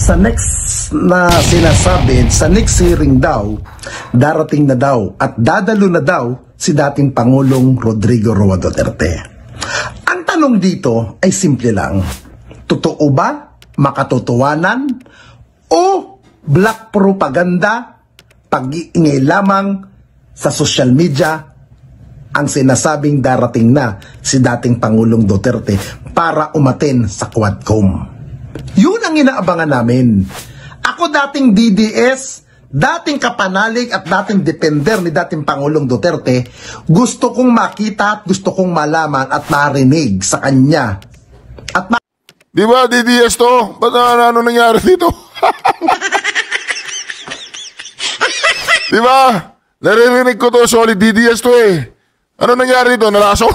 Sa next na sinasabi, sa next hearing daw, darating na daw at dadalo na daw si dating Pangulong Rodrigo Roa Duterte. Ang tanong dito ay simple lang. Totoo ba, makatotohanan, o black propaganda, pag-iingay lamang sa social media ang sinasabing darating na si dating Pangulong Duterte para umaten sa Quadcom? Yun ang inaabangan namin. Ako dating DDS, dating kapanalig at dating defender ni dating Pangulong Duterte, gusto kong makita at gusto kong malaman at marinig sa kanya. At di ba DDS to? Ba't ano nangyari dito? Di ba? Naririnig ko to, solid DDS to eh. Ano nangyari dito? Nalaso?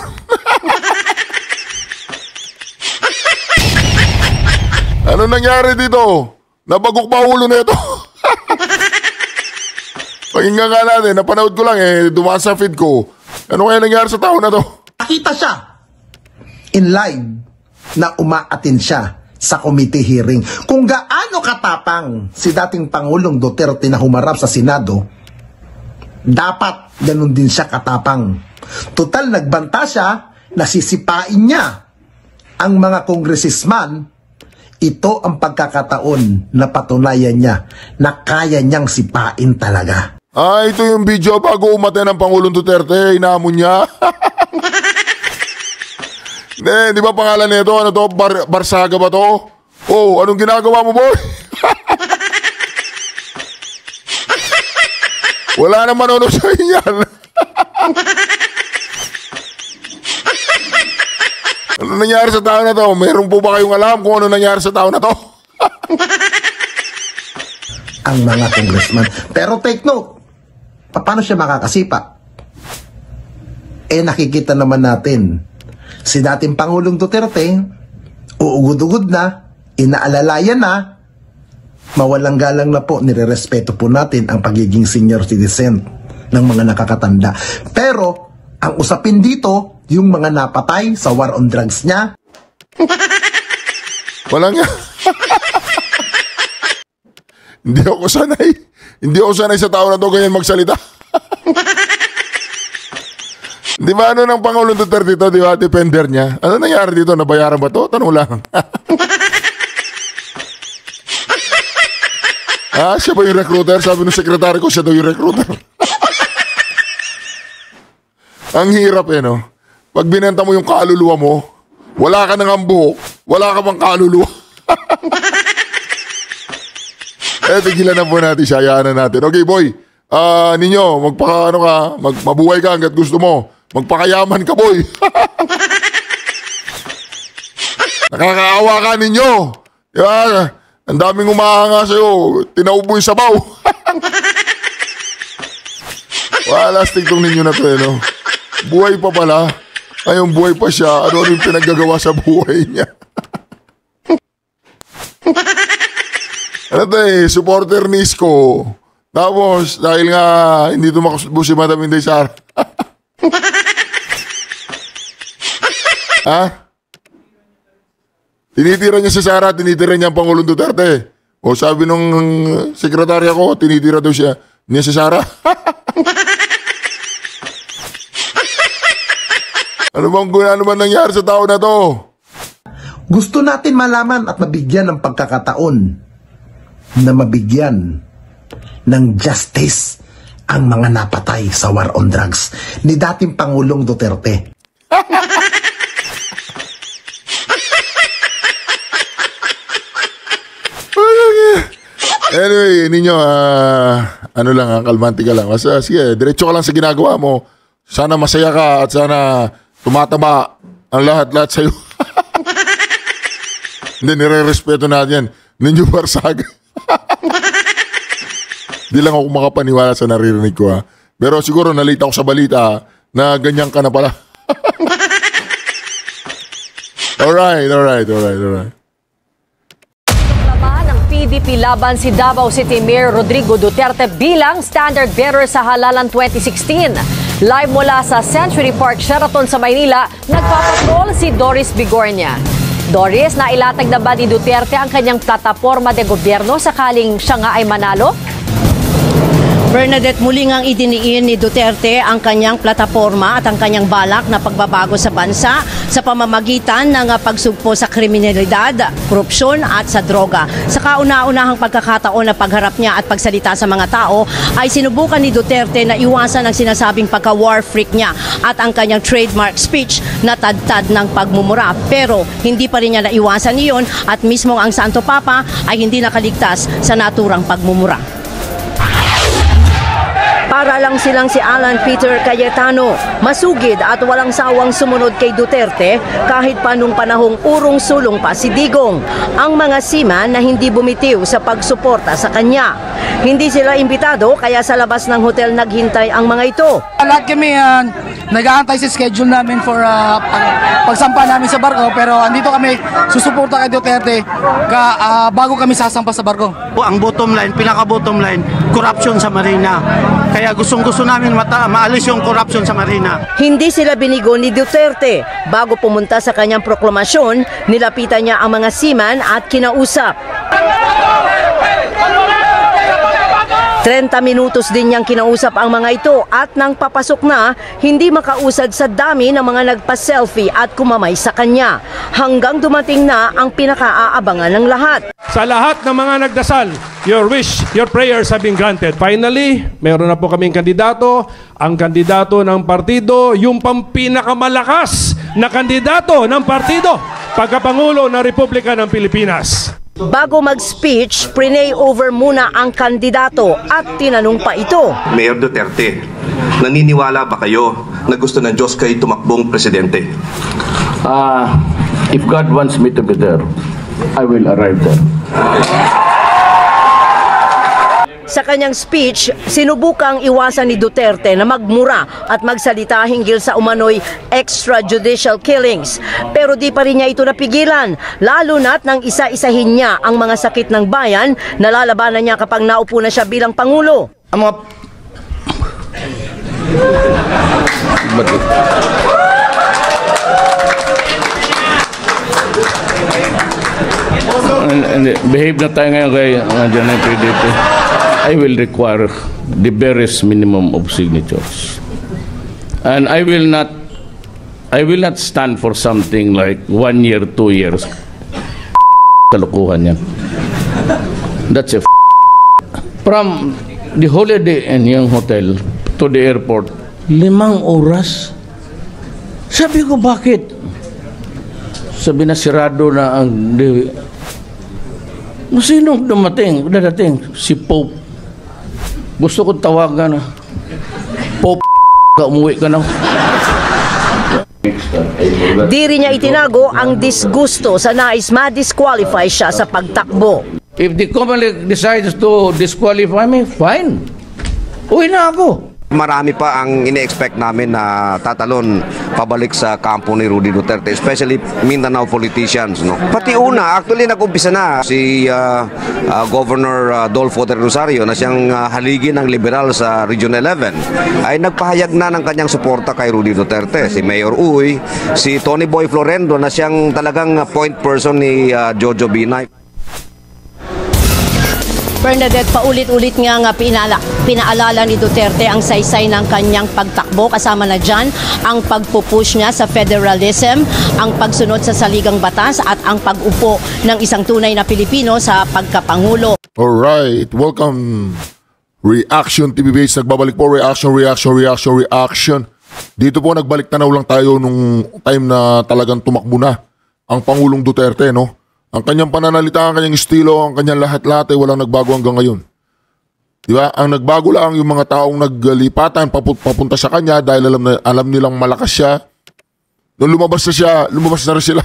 Ano nangyari dito? Nabagok pa ulo na ito. Pakinggan nga natin, napanood ko lang eh, dumaan sa feed ko. Ano kaya nangyari sa tao na to? nakita siya in live na umaatin siya sa committee hearing. Kung gaano katapang si dating Pangulong Duterte na humarap sa Senado, dapat ganun din siya katapang. Total, nagbanta siya, nasisipain niya ang mga congressman. Ito ang pagkakataon na patunayan niya na kaya niyang sipain talaga. Ah, ito yung video bago umatay ng Pangulong Duterte, inaamon niya. Di ba pangalan nito? Ano to? Barsaga ba to? Oh, anong ginagawa mo, boy? Wala naman ano sa inyan. Ano nangyari sa tao na to? Meron po ba kayong alam kung ano nangyari sa tao na to? Ang mga congressman. Pero take note, paano siya makakasipa? Eh nakikita naman natin, si dating Pangulong Duterte, uugod-ugod na, inaalalayan na, mawalang galang na po, nirerespeto po natin ang pagiging senior citizen ng mga nakakatanda. Pero, ang usapin dito, yung mga napatay sa war on drugs niya. Walang nga. Hindi ako sanay sa tao na to ganyan magsalita. Di ba ano ng Pangulong Duterte dito, di ba? Defender niya. Ano nangyari dito? Nabayaran ba to? Tanong lang. Siya ba yung recruiter? Sabi ng sekretary ko, siya daw yung recruiter. Ang hirap eh, no? Pag binenta mo yung kaluluwa mo, wala ka nang buhok, wala ka bang kaluluwa. Tigilan na po natin siya, hayaan na natin. Okay, boy. Ninyo, mabuhay ka hanggat gusto mo. Magpakayaman ka, boy. Nakakaawa ka ninyo. Diba? Ang daming umahanga sa'yo. Tinaubo yung sabaw. Wala, stigtong ninyo na to, eh, no? Buhay pa pala. Ayun, buhay pa siya. Ano yung pinaggagawa sa buhay niya? Ano to eh, supporter ni Isko. Tapos, dahil nga hindi tumakbo si Madam Inday Sara. Ha? Tinitira niya si Sara, tinitira niya ang Pangulong Duterte. O sabi nung sekretarya ko, tinitira daw niya si Sara. Ano bang nangyari sa tao na to? Gusto natin malaman at mabigyan ng pagkakataon na mabigyan ng justice ang mga napatay sa war on drugs ni dating Pangulong Duterte. Anyway, ninyo, ano lang, kalmante ka lang. Sige, diretso ka lang sa ginagawa mo. Sana masaya ka at sana tumataba ang lahat sa'yo. Hindi, nire-respeto natin yan. Ninyo Barsaga. Di lang ako makapaniwala sa naririnig ko, ha. Pero siguro nalita ako sa balita na ganyan ka na pala. Alright. Ng PDP laban si Davao City Mayor Rodrigo Duterte bilang standard bearer sa Halalan 2016. Live mula sa Century Park, Sheraton sa Maynila, nagpapatrol si Doris Bigornia. Doris, nailatag na ba ni Duterte ang kanyang plataporma de gobyerno sakaling siya nga ay manalo? Bernadette, muli ngang idiniin ni Duterte ang kanyang plataporma at ang kanyang balak na pagbabago sa bansa sa pamamagitan ng pagsugpo sa kriminalidad, korupsyon at sa droga. Sa kauna-unahang pagkakataon na pagharap niya at pagsalita sa mga tao ay sinubukan ni Duterte na iwasan ang sinasabing pagka-war freak niya at ang kanyang trademark speech na tad-tad ng pagmumura. Pero hindi pa rin niya naiwasan iyon at mismo ang Santo Papa ay hindi nakaligtas sa naturang pagmumura. Para lang silang si Alan Peter Cayetano, masugid at walang sawang sumunod kay Duterte kahit pa nung panahong urong-sulong pa si Digong. Ang mga seaman na hindi bumitiw sa pagsuporta sa kanya. Hindi sila imbitado kaya sa labas ng hotel naghintay ang mga ito. Lahat kami nag-aantay sa schedule namin for pagsampa namin sa barko, pero andito kami susuporta kay Duterte bago kami sasampa sa barko. Ang bottom line, pinaka-bottom line, corruption sa Marina. Kaya gustong-gusto namin maalis yung corruption sa Marina. Hindi sila binigo ni Duterte. Bago pumunta sa kanyang proklamasyon, nilapitan niya ang mga seaman at kinausap. 30 minutos din niyang kinausap ang mga ito at nang papasok na, hindi makausad sa dami ng mga nagpa-selfie at kumamay sa kanya. Hanggang dumating na ang pinaka-aabangan ng lahat. Sa lahat ng mga nagdasal, your wish, your prayers have been granted. Finally, meron na po kaming kandidato. Ang kandidato ng partido, yung pinakamalakas na kandidato ng partido, pagkapangulo ng Republika ng Pilipinas. Bago mag-speech, prinay over muna ang kandidato at tinanong pa ito. Mayor Duterte, naniniwala ba kayo na gusto ng Diyos kayo tumakbong presidente? If God wants me to be there, I will arrive there. Sa kanyang speech, sinubukang iwasan ni Duterte na magmura at magsalita hinggil sa umano'y extrajudicial killings. Pero di pa rin niya ito napigilan, lalo na't nang isa-isahin niya ang mga sakit ng bayan na lalabanan niya kapag naupo na siya bilang Pangulo. Ang mga Behave na tayo ngayon kay nandiyan ng PDP. I will require the barest minimum of signatures. And I will not stand for something like 1 year, 2 years. Kalukuhan yan. That's a From the Holiday Inn yung hotel to the airport, 5 oras. Sabi ko, bakit? Sabi na sirado na ang sinong dadating? Si Pope. Gusto ko tawagan na, Pope, umuwi ka na. Di rin niya itinago ang disgusto sa nais ma-disqualify siya sa pagtakbo. If the Comelec decides to disqualify me, fine. Uwi na ako. Marami pa ang ine-expect namin na tatalon pabalik sa kampo ni Rudy Duterte, especially Mindanao politicians. No? Pati una, actually nag-umpisa na si Governor Dolfo del Rosario na siyang haligi ng liberal sa Region 11 ay nagpahayag na ng kanyang suporta kay Rudy Duterte. Si Mayor Uy, si Tony Boy Florendo na siyang talagang point person ni Jojo Binay. Bernadette, paulit-ulit nga pinaalala ni Duterte ang saysay ng kanyang pagtakbo, kasama na dyan ang pagpupush niya sa federalism, ang pagsunod sa saligang batas at ang pag-upo ng isang tunay na Pilipino sa pagkapangulo. Alright, welcome Reaction TV Base. Nagbabalik po, reaction. Dito po nagbalik tanaw lang tayo nung time na talagang tumakbo na ang Pangulong Duterte, no? Ang kanyang pananalita, ang kanyang estilo, ang kanyang lahat-lahat ay walang nagbago hanggang ngayon. Diba? Ang nagbago lang yung mga taong naglipatan papunta sa kanya dahil alam nilang malakas siya. Nung lumabas na rin sila.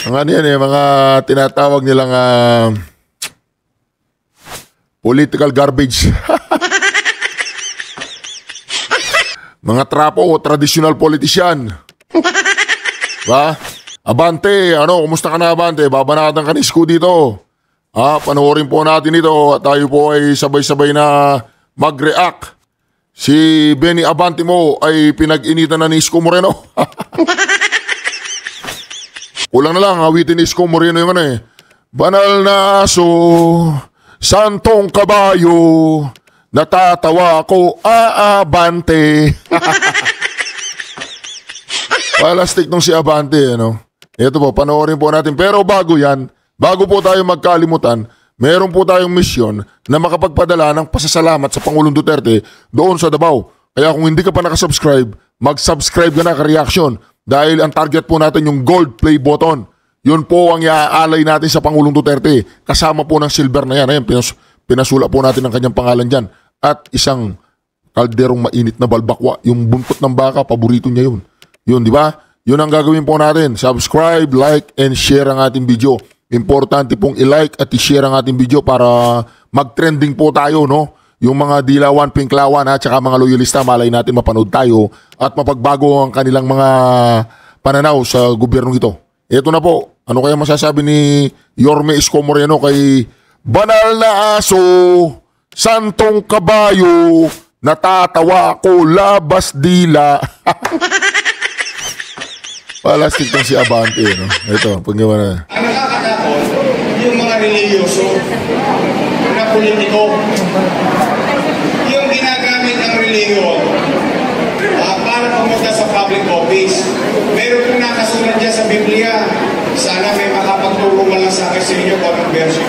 Ang ano yan mga tinatawag nilang political garbage. Mga trapo o traditional politician. Ba? Abante, kumusta ka na Abante? Babanatan ka ni Isko dito. Panoorin po natin ito at tayo po ay sabay-sabay na mag-react Si Benny Abante mo ay pinag-initan na ni Isko Moreno. Kulang na lang, awitin ni Isko Moreno yung ano eh. Banal na aso, santong kabayo, natatawa ko, Abante. Palastik nung si Abante, ano. Ito po, panoorin po natin. Pero bago yan, bago po tayo magkalimutan, meron po tayong misyon na makapagpadala ng pasasalamat sa Pangulong Duterte doon sa Davao. Kaya kung hindi ka pa nakasubscribe, mag-subscribe ka na ka-reaction dahil ang target po natin yung gold play button. Yun po ang iaalay natin sa Pangulong Duterte. Kasama po ng silver na yan. Ayan, pinasula po natin ang kanyang pangalan dyan. At isang kalderong mainit na balbakwa. Yung buntot ng baka, paborito niya yun. Yun, di ba? Yun ang gagawin po natin. Subscribe, like, and share ang ating video. Importante pong i-like at i-share ang ating video para mag-trending po tayo, no? Yung mga dilawan, pinklawan, at saka mga loyalista, malay natin mapanood tayo at mapagbago ang kanilang mga pananaw sa gobyernong ito. Ito na po. Ano kaya masasabi ni Yorme Isko Moreno kay banal na aso, santong kabayo, natatawa ko, labas dila. Palastik ng si Abante, no? Ito, paggawa na. Ang nakakatakot, yung mga religyoso na politiko, yung ginagamit ng reliyon para pumunta sa public office. Meron kong nakasulat dyan sa Biblia. Sana may makapagturo man lang sa akin sa inyo kung anong version.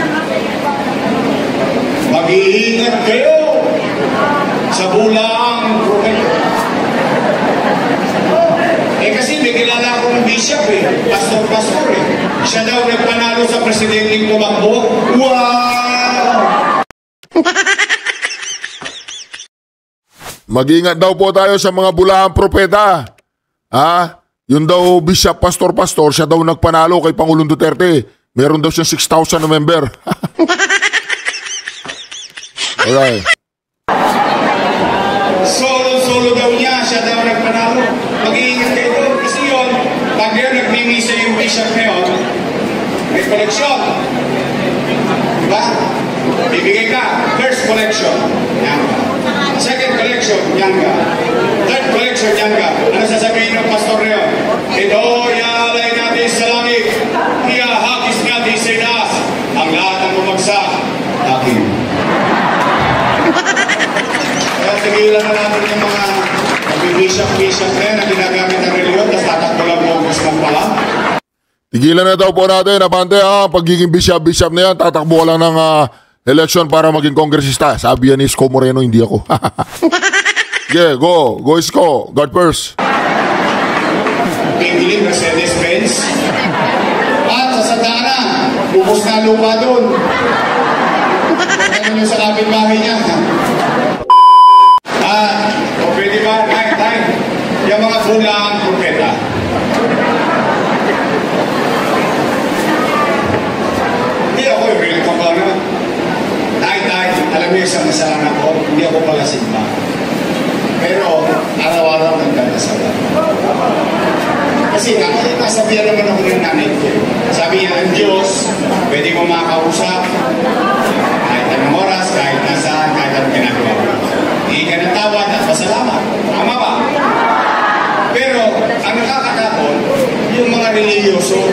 Mag-iingat kayo sa bulaang propeta. Kasi may kilala akong bishop pastor eh. Siya daw nagpanalo sa presidenteng tumakbo. Wow! Mag-ingat daw po tayo sa mga bulaang propeta. Yun daw bishop, pastor, siya daw nagpanalo kay Pangulong Duterte. Meron daw siyang 6,000 na member. Alright. Solo daw niya, siya daw nagpanalo. Mag-iingat kayo doon. Kasi yun, pag yun nagmimisa yung bishop na yun, may collection. Diba? Bibigay ka. First collection, yan ka. Second collection, yan ka. Third collection, yan ka. Ano sasabihin ng pastor na yun? Ito, iaalay natin sa langit. Iahagis natin sa itaas. Ang lahat ng bumagsak, akin. Kaya tigilan na natin yung mga bishop na yan na ginagamit ng reliyon, tapos tatakbo lang mo gusto mong pala. Tigilan na daw po natin, Abante, pagiging bishop na yan, tatakbo ka lang ng election para maging kongresista. Sabi yan ni Isko Moreno, hindi ako. Yeah, go Isko, God first. Bibili Mercedes-Benz. At sa Santana, bubos na lupa doon. Ano nyo sa kapitbahay niya? O pwede ba? Tayo. Yung mga bulang propeta. Hindi ako yung real ko na. Tayo. Alam niyo isang masalanan ko, hindi ako pala sigma. Pero araw-araw nagdadasal. Kasi nasabihan naman ako ng nanay ko. Sabi niya, ang Diyos, pwede mo makausap kahit anong oras, kahit nasaan, kahit anong ginagawa mo. Hindi ka ng tawad at pasalamat. Tama ba? Pero ang nakakatakot, yung mga religyoso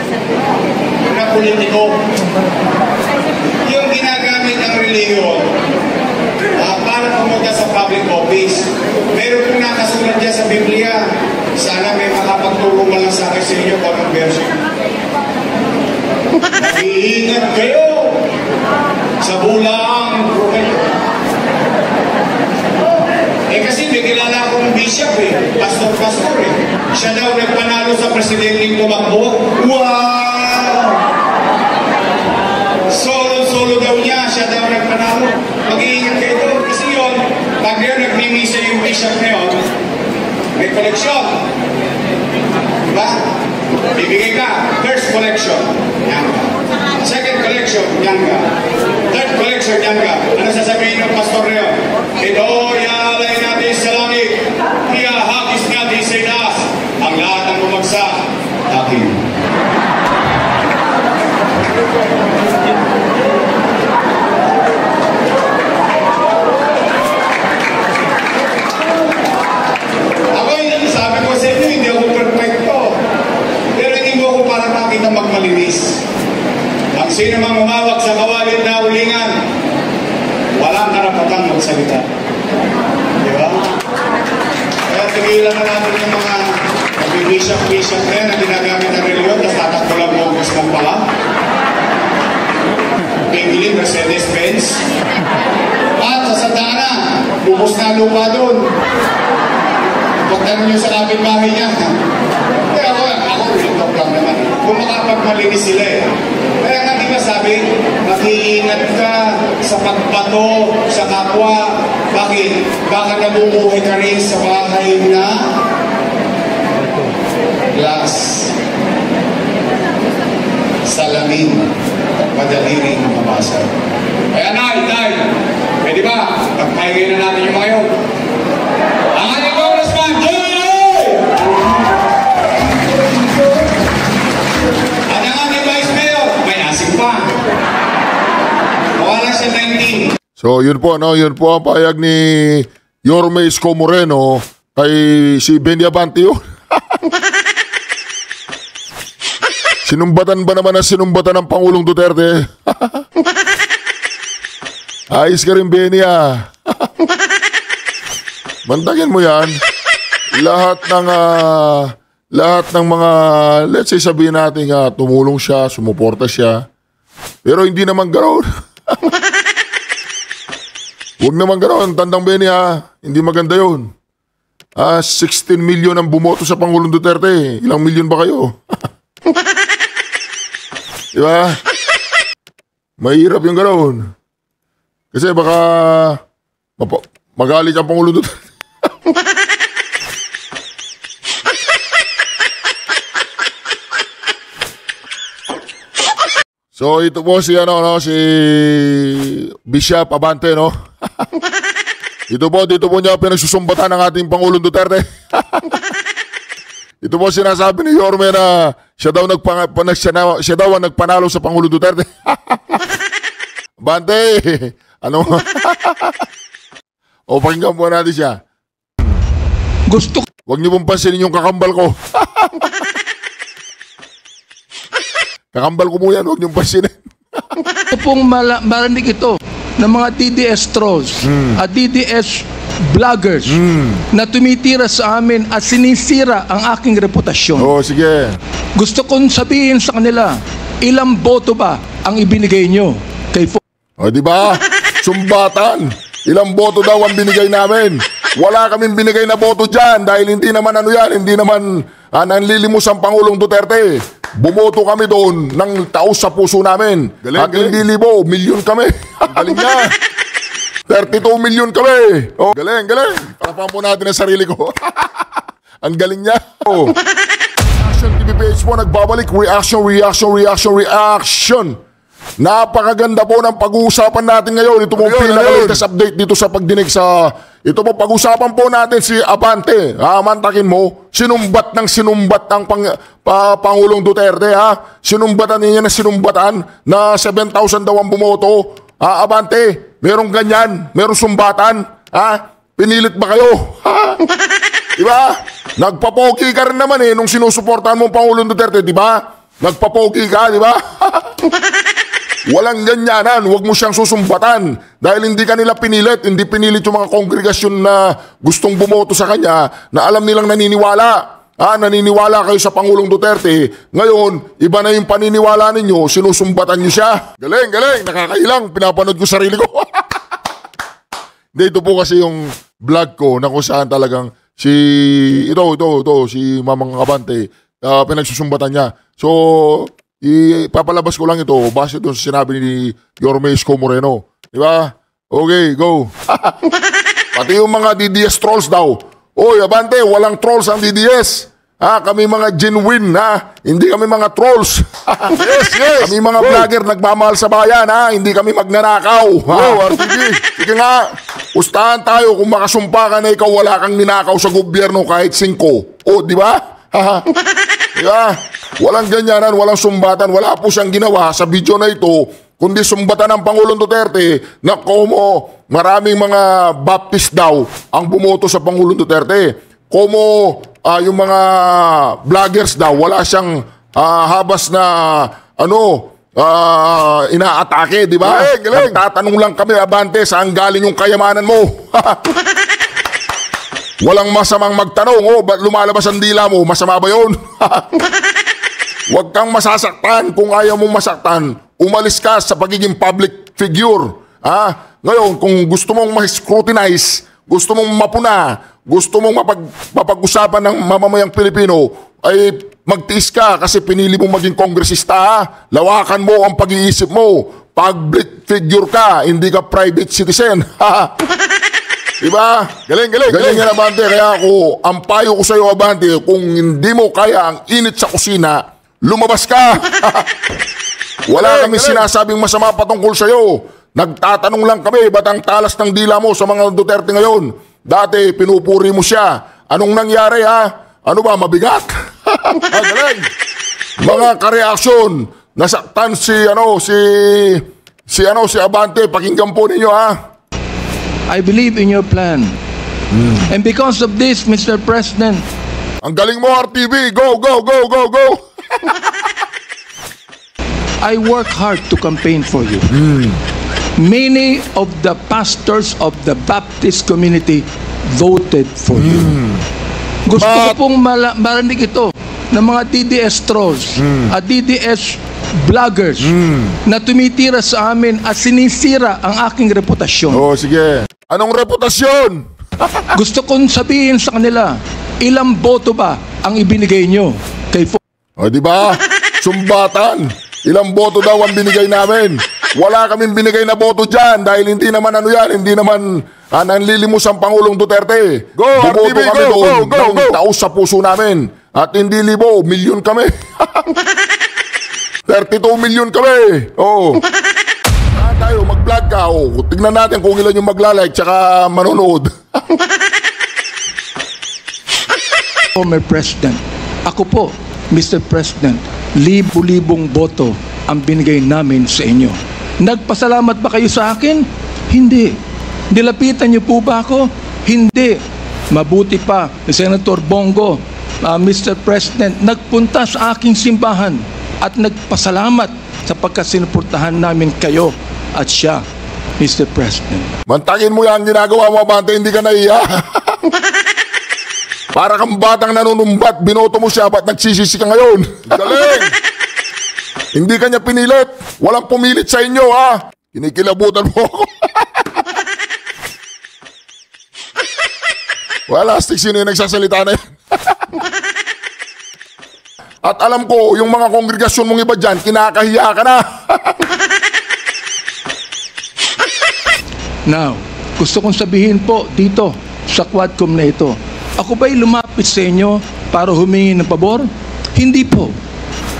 na politiko, yung ginagamit ng reliyon para pumunta sa public office. Meron kong nakasulat dyan sa Biblia. Sana may makapagturo man lang sa akin sa inyo kung anong version. Mag-iingat kayo sa bulaang propeta. Kasi may kilala akong bishop pastor eh. Siya daw nagpanalo sa presidenteng tumakbo. Wow! Solo daw niya, siya daw nagpanalo. Mag-iingat kayo doon. Kasi yun, pag yun nagmimisa yung bishop na yun, may collection. Diba? Bibigay ka. First collection, yan ka. Second collection, yan ka. Third collection, yan ka. Ano sasabihin ng pastor na yun? Ito, iaalay natin sa langit. Iahagis natin sa itaas. Ang lahat ng bumagsak, akin. sino mang umawak sa kawalid na ulingan, walang karapatang magsalita. Di ba? Kaya tigilan na natin yung mga nagbibisyak-bisyak na yan na ginagamit ng reliyon, tapos tatakbo lang bongos ng pala. Bibili Mercedes-Benz. At sa Santa Ana, bubos na lupa doon. Pagtanong nyo sa kapitbahay niya. Kaya ako ulitok lang naman. Kung makapagmalinis sila eh. Kaya nga di ba sabi, mag-iingat ka sa pagbato sa kapwa. Bakit? Baka nabubuhay ka rin sa bahay na glass, salamin, madali rin mabasa. Kaya Nay, pwede ba? Pagpahingin na natin yung mga yun. Ang ating congressman, Joy! At ang ating vice mayor, may asing pa. Mukha lang siya 19. So yun po ang payag ni Yorme Isko Moreno kay si Benny Abante yun. Sinumbatan ba naman ang sinumbatan ng Pangulong Duterte? Ayos ka rin, Benny, ah. Mandagin mo yan. Lahat ng mga, let's say sabihin natin nga, tumulong siya, sumuporta siya. Pero hindi naman ganoon. Huwag naman ganoon, tandang Benny, ha. Hindi maganda yun. 16 million ang bumoto sa Pangulong Duterte. Ilang milyon ba kayo? Diba? Mahirap yung ganoon. Kasi baka magalit ang Pangulo doon. So ito po si si Bishop Abante, no? Dito po niya pinagsusumbatan ng ating Pangulong Duterte. Ito po sinasabi ni Yorme na siya daw ang nagpanalo sa Pangulong Duterte. Abante, ano? O pakinggan po natin siya. Huwag niyo pong pansinin yung kakambal ko. Kakambal ko mo yan, huwag niyong pansinin. Ito pong marinig ito ng mga DDS trolls at DDS vloggers na tumitira sa amin at sinisira ang aking reputasyon. Oo, sige. Gusto kong sabihin sa kanila, ilang boto ba ang ibinigay nyo kay O, di ba? Sumbatan. Ilang boto daw ang binigay namin. Wala kaming binigay na boto dyan dahil hindi naman hindi naman nanlilimos ang Pangulong Duterte. Bumoto kami doon ng taos sa puso namin. At hindi libo, milyon kami. Galing niya. 32 milyon kami. Oh, galing. Parapan po natin ang sarili ko. Ang galing niya. Oh. Reaction TV page po nagbabalik. Reaction. Napakaganda po ng pag-uusapan natin ngayon. Ito po pinaka-latest update dito sa pagdinig sa... Ito po pag-usapan po natin si Abante. Mantakin mo, sinumbat ng Pangulong Duterte. Sinumbatan niya na sinumbatan na 7,000 daw ang bumoto. Abante, merong ganyan, merong sumbatan. Pinilit ba kayo? Diba? Nagpapogi ka rin naman nung sinusuportahan mo Pangulong Duterte, diba? Nagpapogi ka, diba? Walang ganyanan, huwag mo siyang susumbatan dahil hindi kanila pinilit, hindi pinilit yung mga kongregasyon na gustong bumoto sa kanya na alam nilang naniniwala. Naniniwala kayo sa Pangulong Duterte. Ngayon, iba na yung paniniwala ninyo, sinusumbatan niyo siya. Galing, nakakailang, pinapanood ko sarili ko. Hindi, ito po kasi yung vlog ko na kung saan talagang si Mamang Abante, pinagsusumbatan niya. So, ipapalabas ko lang ito base doon sa sinabi ni Yorme Isko Moreno. Diba? Okay, go. Pati yung mga DDS trolls daw. Oy, Abante, walang trolls ang DDS. Kami mga genuine, hindi kami mga trolls. Yes. Kami mga vlogger nagmamahal sa bayan, hindi kami magnanakaw. RTD. Sige nga, pustahan tayo kung makasumpa ka na ikaw wala kang ninakaw sa gobyerno kahit 5. O, di ba? Diba? Walang ganyanan, walang sumbatan, wala po siyang ginawa sa video na ito, kundi sumbatan ng Pangulong Duterte na como maraming mga Baptist daw ang bumoto sa Pangulong Duterte. Como yung mga vloggers daw, wala siyang habas na inaatake, di ba? Nagtatanong lang kami, Abante, saan galing yung kayamanan mo? Walang masamang magtanong, ba't lumalabas ang dila mo? Masama ba yun? Huwag kang masasaktan. Kung ayaw mong masaktan, umalis ka sa pagiging public figure. Ngayon, kung gusto mong ma-scrutinize, gusto mong mapuna, gusto mong mapag-usapan ng mamamayang Pilipino, ay magtiis ka kasi pinili mong maging kongresista. Lawakan mo ang pag-iisip mo. Public figure ka, hindi ka private citizen. Diba? Galing yan, Abante. Kaya ako, ang payo ko sa'yo, Abante, kung hindi mo kaya ang init sa kusina, lumabas ka. Wala kami sinasabing masama patungkol sa'yo. Nagtatanong lang kami, ba't ang talas ng dila mo sa mga Duterte ngayon? Dati, pinupuri mo siya. Anong nangyari, Ano ba, mabigat? Galing. Mga kareaksyon, nasaktan si Abante, pakinggan po ninyo, I believe in your plan. And because of this, Mr. President, ang galing mo, RTV. Go, go, go, go, go. I work hard to campaign for you. Many of the pastors of the Baptist community voted for you. Gusto ko pong marinig ito ng mga DDS trolls at DDS vloggers na tumitira sa amin at sinisira ang aking reputasyon. Sige. Anong reputasyon? Gusto kong sabihin sa kanila, ilang boto ba ang ibinigay nyo kay diba? Sumbatan. Ilang boto daw ang binigay namin. Wala kaming binigay na boto dyan dahil hindi naman hindi naman nanlilimos ang Pangulong Duterte. Go, RTV, kami doon ng taos sa puso namin. At hindi libo, milyon kami. 32 milyon kami. Tayo, mag-vlog ka. Tignan natin kung ilan yung magla-like tsaka manonood. Former President, ako po, Mr. President, libo-libong boto ang binigay namin sa inyo. Nagpasalamat ba kayo sa akin? Hindi. Nilapitan niyo po ba ako? Hindi. Mabuti pa ni Senator Bongo, Mr. President, nagpunta sa aking simbahan at nagpasalamat sapagkat sinuportahan namin kayo at siya, Mr. President. Mantagin mo yan, ginagawa mo, Abante, hindi ka naiya. Para kang batang nanunumbat, binoto mo siya, ba't nagsisisi ka ngayon? Galing! Hindi ka niya pinilit. Walang pumilit sa inyo, Kinikilabutan mo ako. Wala, stick, sino yung nagsasalita na yan? At alam ko, yung mga kongregasyon mong iba dyan, kinakahiya ka na. Now, gusto kong sabihin po dito sa Quadcom na ito, ako ba'y lumapit sa inyo para humingi ng pabor? Hindi po.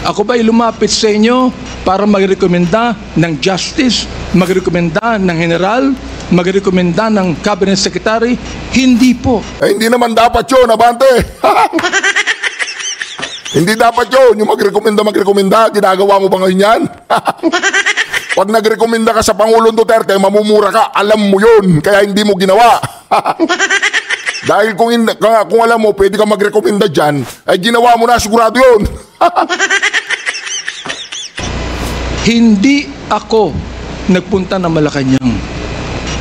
Ako ba'y lumapit sa inyo para magrekomenda ng justice, magrekomenda ng general, magrekomenda ng cabinet secretary? Hindi po. Hindi naman dapat yun, Abante. Hindi dapat yun. Yung magrekomenda. Ginagawa mo ba ngayon yan? Pag nagrekomenda ka sa Pangulong Duterte, mamumura ka. Alam mo yun. Kaya hindi mo ginawa. Dahil kung alam mo, pwede ka magrekomenda dyan, ay ginawa mo na, sigurado yun. Hindi ako nagpunta ng Malacanang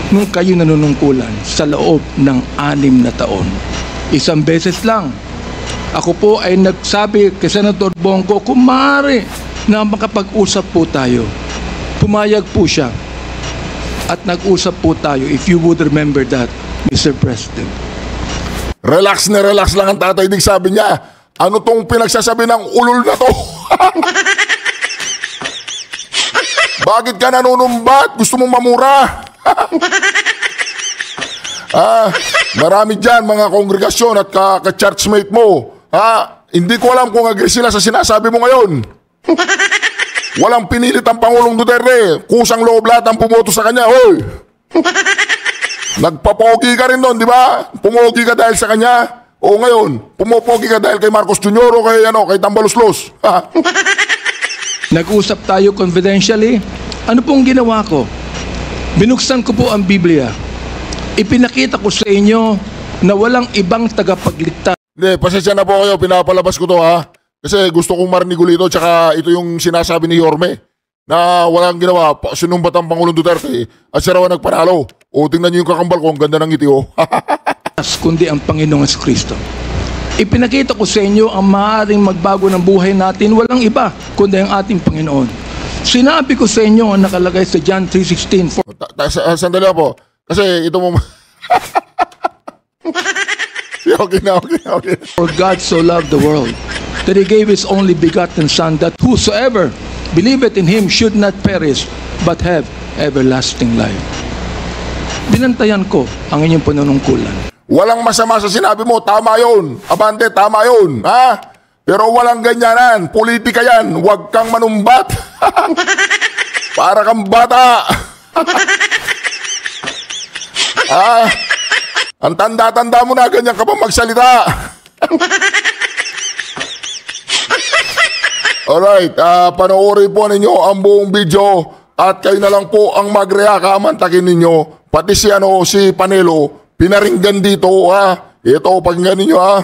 nung kayo nanunungkulan sa loob ng 6 na taon. Isang beses lang. Ako po ay nagsabi kay Senator Bongo, kung maaari na makapag-usap po tayo. Pumayag po siya. At nag-usap po tayo, if you would remember that, Mr. President. Relax na relax lang ang Tatay Dig, sabi niya. Ano tong pinagsasabi ng ulol na to? Bakit ka nanunumbat? Gusto mong mamura? Marami dyan mga kongregasyon at ka-churchmate mo. Hindi ko alam kung agree sila sa sinasabi mo ngayon. Walang pinilit ang Pangulong Duterte. Kusang loob lahat ang pumoto sa kanya. Hoy! Nagpapogi ka rin doon, di ba? Pumogi ka dahil sa kanya. O ngayon, pumopogi ka dahil kay Marcos Jr. o kay Tambaluslos. Nag-usap tayo confidentially. Ano pong ginawa ko? Binuksan ko po ang Biblia. Ipinakita ko sa inyo na walang ibang tagapagligtas. Hindi, pasensya na po kayo. Pinapalabas ko to, Kasi gusto kong marinig ulit ito. Tsaka ito yung sinasabi ni Yorme. na walang ginawa, sinumbat ang Pangulong Duterte at siya raw ang nagpanalo. O tingnan niyo yung kakambal ko, ang ganda ng ngiti oh. Kundi ang Panginoong Kristo. Ipinakita ko sa inyo ang maaaring magbago ng buhay natin, walang iba kundi ang ating Panginoon. Sinabi ko sa inyo ang nakalagay sa John 3:16. Sandali po. Kasi ito mo... Okay na. For God so loved the world that He gave His only begotten Son, that whosoever believeth in Him should not perish but have everlasting life. Binantayan ko ang inyong panunungkulan. Walang masama sa sinabi mo, tama yun. Abante, tama yun. Ha? Pero walang ganyanan. Politika yan. Huwag kang manumbat. Para kang bata. Ang tanda-tanda mo na, ganyan ka pa magsalita. Alright, panoorin po ninyo ang buong video at kayo na lang po ang mag-react, mantakin ninyo. Pati si Panelo, pinaringgan dito ha. Ito, pakinggan ninyo ha.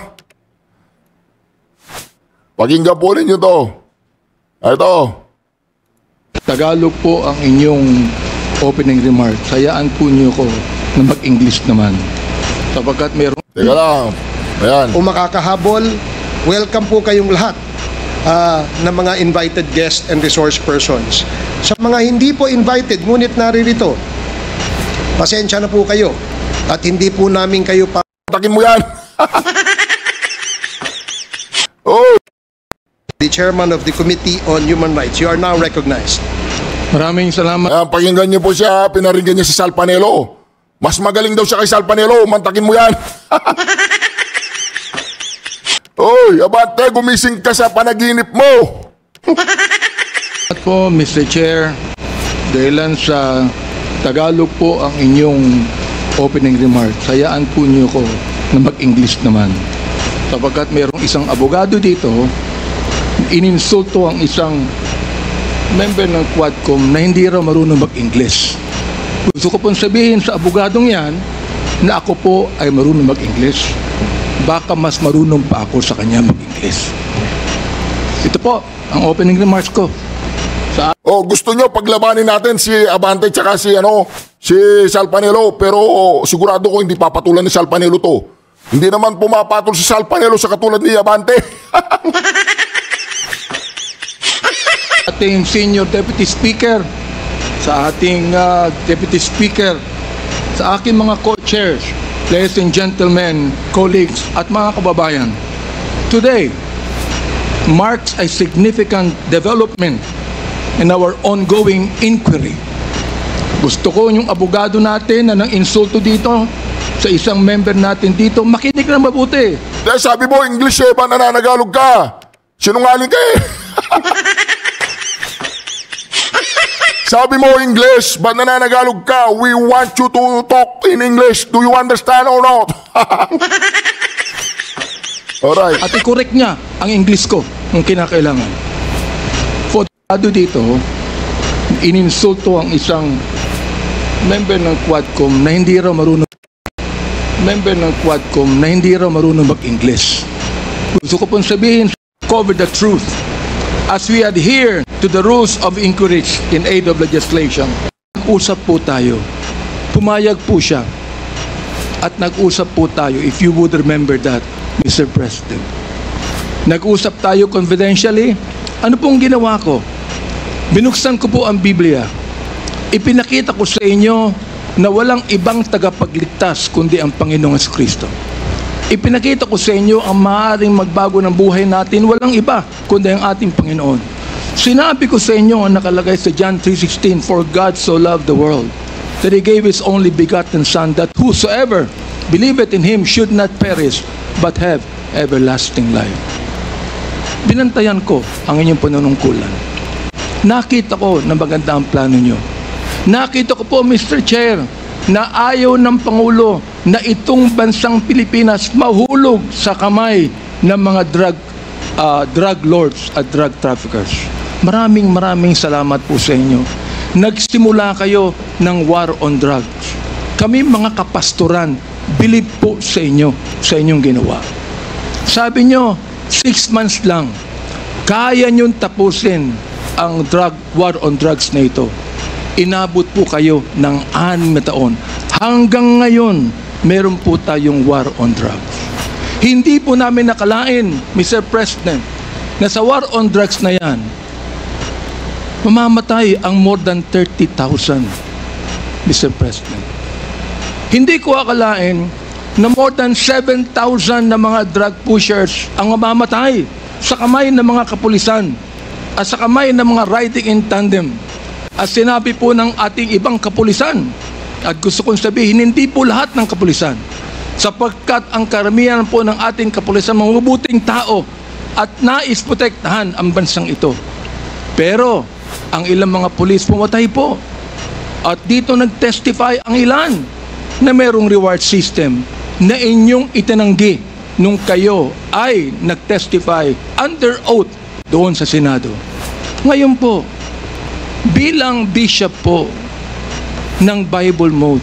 Pakinggan po ninyo to. Ito. Tagalog po ang inyong opening remarks. Hayaan po niyo ko na mag-English naman. Sapagkat meron... Teka lang. Ayan. Kung makakahabol, welcome po kayong lahat ng mga invited guests and resource persons. Sa mga hindi po invited, ngunit naririto, pasensya na po kayo at hindi po namin kayo pa... Takin mo yan! Oh! The chairman of the Committee on Human Rights, you are now recognized. Maraming salamat. Pakinggan niyo po siya, pinaringgan niya si Sal Panelo. Mas magaling daw siya kay Sal Panelo, mantakin mo yan. Oy, abante, gumising ka sa panaginip mo. At po, Mr. Chair, dahilan sa Tagalog po ang inyong opening remarks, hayaan po niyo ko na mag-English naman. Sapagkat mayroong isang abogado dito, ininsulto ang isang member ng Quadcom na hindi raw marunong mag-English. Gusto ko pong sabihin sa abogadong yan na ako po ay marunong mag-English. Baka mas marunong pa ako sa kanya mag-English. Ito po ang opening remarks ko. Gusto nyo paglabanin natin si Abante tsaka si Sal Panelo, pero sigurado ko hindi papatulan ni Sal Panelo to. Hindi naman pumapatol si Sal Panelo sa katulad ni Abante. Ating Senior Deputy Speaker, sa ating Deputy Speaker, sa aking mga co-chairs, ladies and gentlemen, colleagues at mga kababayan, today marks a significant development in our ongoing inquiry. Gusto ko yung abogado natin na nang insulto dito sa isang member natin dito, makinig na mabuti. Sabi mo, English ba nananagalog ka? Sinungaling ka eh. Sabi mo English, ba't nananagalog ka? We want you to talk in English. Do you understand or not? Alright. At i-correct niya ang English ko kung kinakailangan. Fodado dito, ininsulto ang isang member ng Quadcom na hindi raw marunong mag-English. Gusto ko pong sabihin, cover the truth. As we adhere to the rules of inquiry in aid of legislation, nag-usap po tayo. Pumayag po siya. At nag-usap po tayo, if you would remember that, Mr. President. Nag-usap tayo confidentially. Ano pong ginawa ko? Binuksan ko po ang Biblia. Ipinakita ko sa inyo na walang ibang tagapagligtas kundi ang Panginoong Kristo. Ipinakita ko sa inyo ang maaaring magbago ng buhay natin, walang iba kundi ang ating Panginoon. Sinabi ko sa inyo ang nakalagay sa John 3:16, For God so loved the world that He gave His only begotten Son, that whosoever believeth in Him should not perish but have everlasting life. Binantayan ko ang inyong panunungkulan. Nakita ko na maganda ang plano nyo. Nakita ko po, Mr. Chair, na ayaw ng Pangulo na itong bansang Pilipinas mahulog sa kamay ng mga drug lords at drug traffickers. Maraming salamat po sa inyo. Nagsimula kayo ng war on drugs. Kami mga kapastoran, believe po sa inyo, sa inyong ginawa. Sabi nyo, 6 months lang, kaya nyong tapusin ang war on drugs na ito. Inabot po kayo ng 6 na taon. Hanggang ngayon, meron po tayong war on drugs. Hindi po namin nakalain, Mr. President, na sa war on drugs na yan, mamamatay ang more than 30,000, Mr. President. Hindi ko akalain na more than 7,000 na mga drug pushers ang mamamatay sa kamay ng mga kapulisan at sa kamay ng mga riding in tandem. At sinabi po ng ating ibang kapulisan, at gusto kong sabihin, hindi po lahat ng kapulisan, sapagkat ang karamihan po ng ating kapulisan, mabubuting tao at nais protektahan ang bansang ito. Pero ang ilang mga pulis pumatay po. At dito nag-testify ang ilan na mayroong reward system na inyong itinanggi nung kayo ay nag-testify under oath doon sa Senado. Ngayon po, bilang bishop po ng Bible Mode,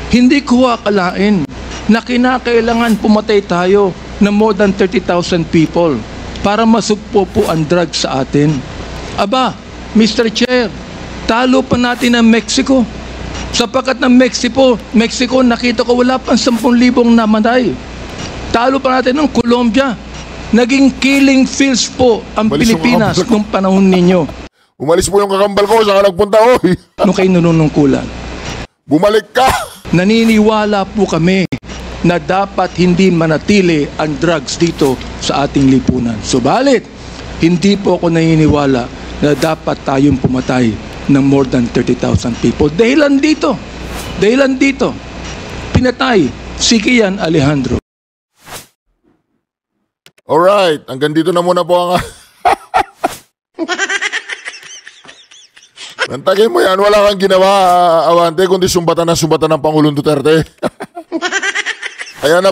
hindi ko akalain na kinakailangan pumatay tayo ng more than 30,000 people para masugpo po ang drugs sa atin. Aba, Mr. Chair, talo pa natin ang Mexico. Sapagkat ng Mexico, nakita ko wala pang 10,000 namatay. Talo pa natin ng Colombia. Naging killing fields po ang Pilipinas nung panahon ninyo. Umalis po yung kakambal ko, saan ka nagpunta, oy? Nung kayo nanunungkulan. Bumalik ka! Naniniwala po kami na dapat hindi manatili ang drugs dito sa ating lipunan. Subalit, hindi po ako naniniwala na dapat tayong pumatay ng more than 30,000 people. Dahilan dito, pinatay si Kian Alejandro. Alright, hanggang dito na muna po ang... Nantagin mo yan, wala kang ginawa, Awante, kundi sumbatan ng Pangulong Duterte. Ayan na.